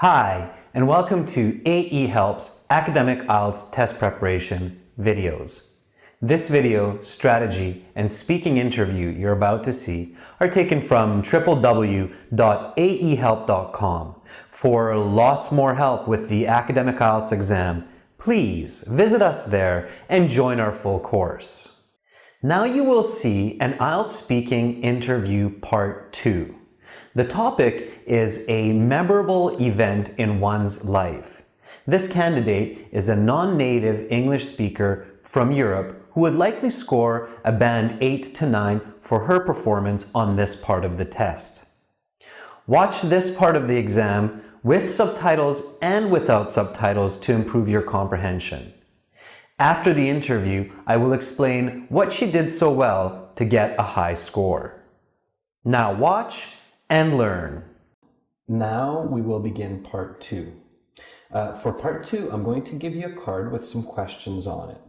Hi, and welcome to AE Helps Academic IELTS Test Preparation videos. This video, strategy, and speaking interview you're about to see are taken from www.aehelp.com. For lots more help with the Academic IELTS exam, please visit us there and join our full course. Now you will see an IELTS speaking interview part 2. The topic is a memorable event in one's life. This candidate is a non-native English speaker from Europe who would likely score a band 8 to 9 for her performance on this part of the test. Watch this part of the exam with subtitles and without subtitles to improve your comprehension. After the interview, I will explain what she did so well to get a high score. Now watch and learn. Now we will begin part 2. For part 2, I'm going to give you a card with some questions on it.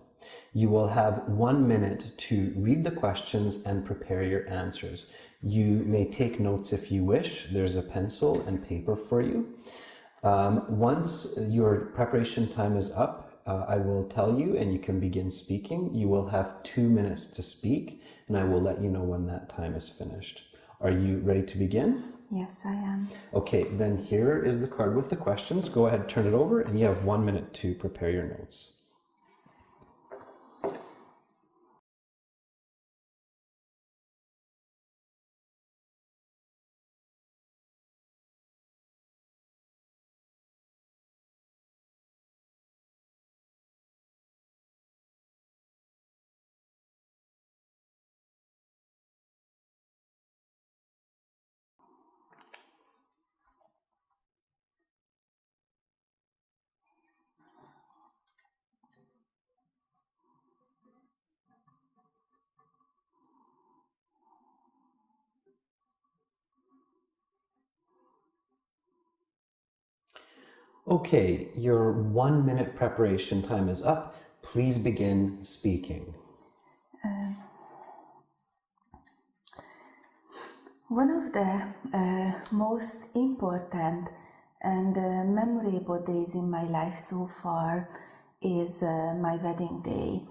You will have 1 minute to read the questions and prepare your answers. You may take notes if you wish. There's a pencil and paper for you. Once your preparation time is up, I will tell you and you can begin speaking. You will have 2 minutes to speak and I will let you know when that time is finished. Are you ready to begin? Yes, I am. Okay, then here is the card with the questions. Go ahead, turn it over, and you have 1 minute to prepare your notes. Okay, your 1 minute preparation time is up. Please begin speaking. One of the most important and memorable days in my life so far is my wedding day.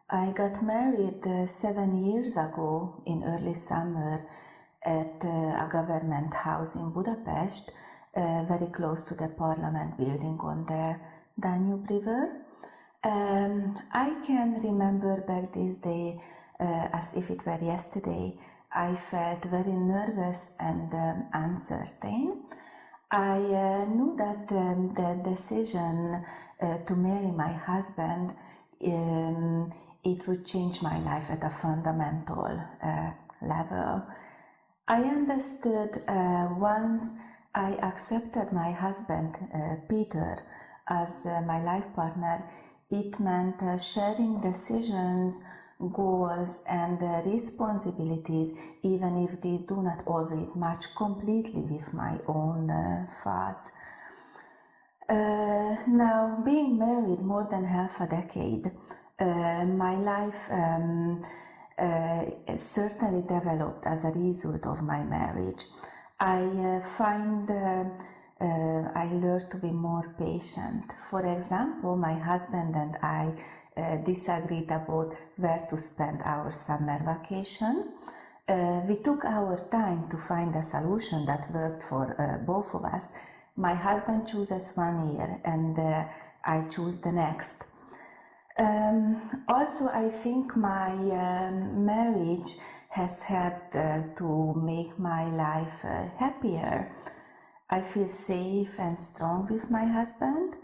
I got married 7 years ago in early summer at a government house in Budapest, very close to the Parliament building on the Danube River. I can remember back this day as if it were yesterday. I felt very nervous and uncertain. I knew that the decision to marry my husband, it would change my life at a fundamental level. I understood once I accepted my husband, Peter, as my life partner, it meant sharing decisions, goals and responsibilities, even if these do not always match completely with my own thoughts. Now, being married more than half a decade, my life certainly developed as a result of my marriage. I find I learned to be more patient. For example, my husband and I disagreed about where to spend our summer vacation. We took our time to find a solution that worked for both of us. My husband chooses 1 year and I choose the next. Also, I think my marriage has helped to make my life happier. I feel safe and strong with my husband,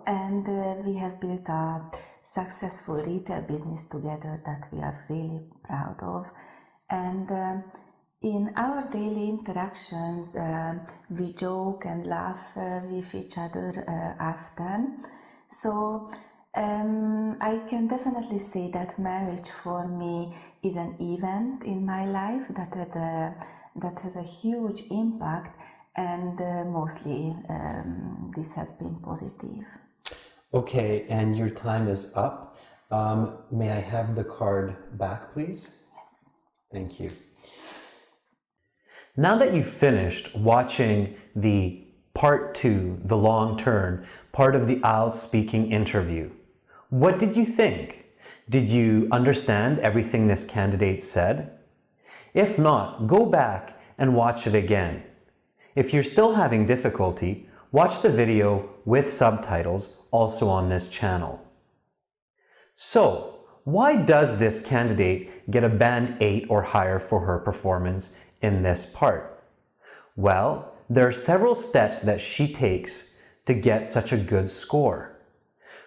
and we have built a successful retail business together that we are really proud of. And in our daily interactions, we joke and laugh with each other often. So I can definitely say that marriage for me is an event in my life that has a huge impact, and mostly this has been positive. Okay, and your time is up. May I have the card back, please? Yes. Thank you. Now that you've finished watching the Part 2, the long turn, part of the IELTS speaking interview. What did you think? Did you understand everything this candidate said? If not, go back and watch it again. If you're still having difficulty, watch the video with subtitles also on this channel. So, why does this candidate get a band 8 or higher for her performance in this part? Well, there are several steps that she takes to get such a good score.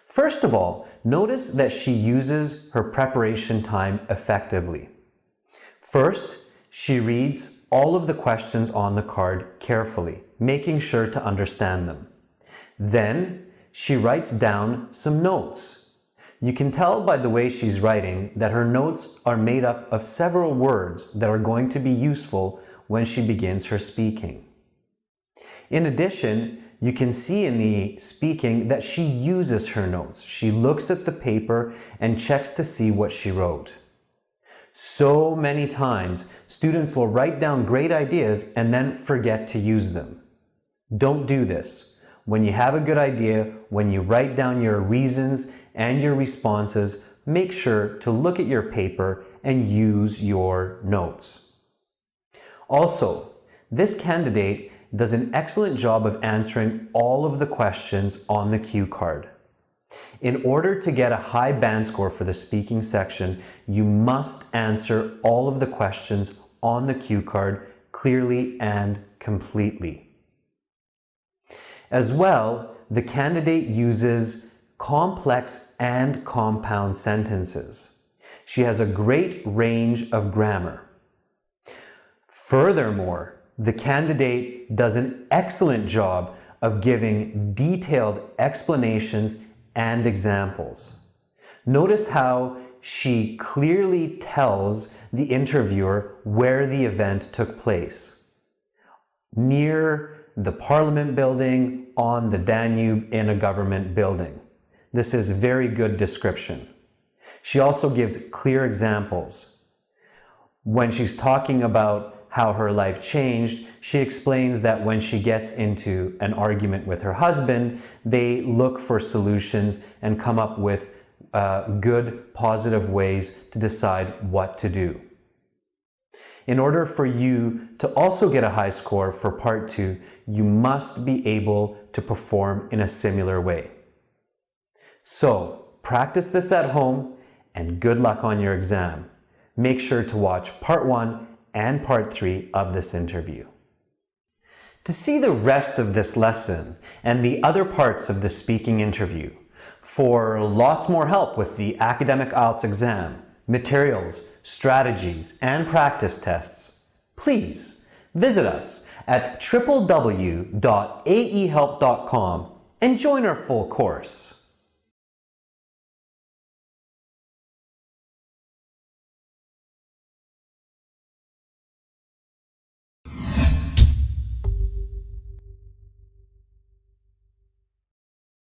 First of all, notice that she uses her preparation time effectively. First, she reads all of the questions on the card carefully, making sure to understand them. Then, she writes down some notes. You can tell by the way she's writing that her notes are made up of several words that are going to be useful when she begins her speaking. In addition, you can see in the speaking that she uses her notes. She looks at the paper and checks to see what she wrote. So many times, students will write down great ideas and then forget to use them. Don't do this. When you have a good idea, when you write down your reasons and your responses, make sure to look at your paper and use your notes. Also, this candidate does an excellent job of answering all of the questions on the cue card. In order to get a high band score for the speaking section, you must answer all of the questions on the cue card clearly and completely. As well, the candidate uses complex and compound sentences. She has a great range of grammar. Furthermore, the candidate does an excellent job of giving detailed explanations and examples. Notice how she clearly tells the interviewer where the event took place. Near the Parliament building, on the Danube, in a government building. This is very good description. She also gives clear examples. When she's talking about how her life changed, she explains that when she gets into an argument with her husband, they look for solutions and come up with good, positive ways to decide what to do. In order for you to also get a high score for part 2, you must be able to perform in a similar way. So, practice this at home and good luck on your exam. Make sure to watch part 1 and part 3 of this interview. To see the rest of this lesson and the other parts of the speaking interview, for lots more help with the academic IELTS exam, materials, strategies, and practice tests, please visit us at www.aehelp.com and join our full course.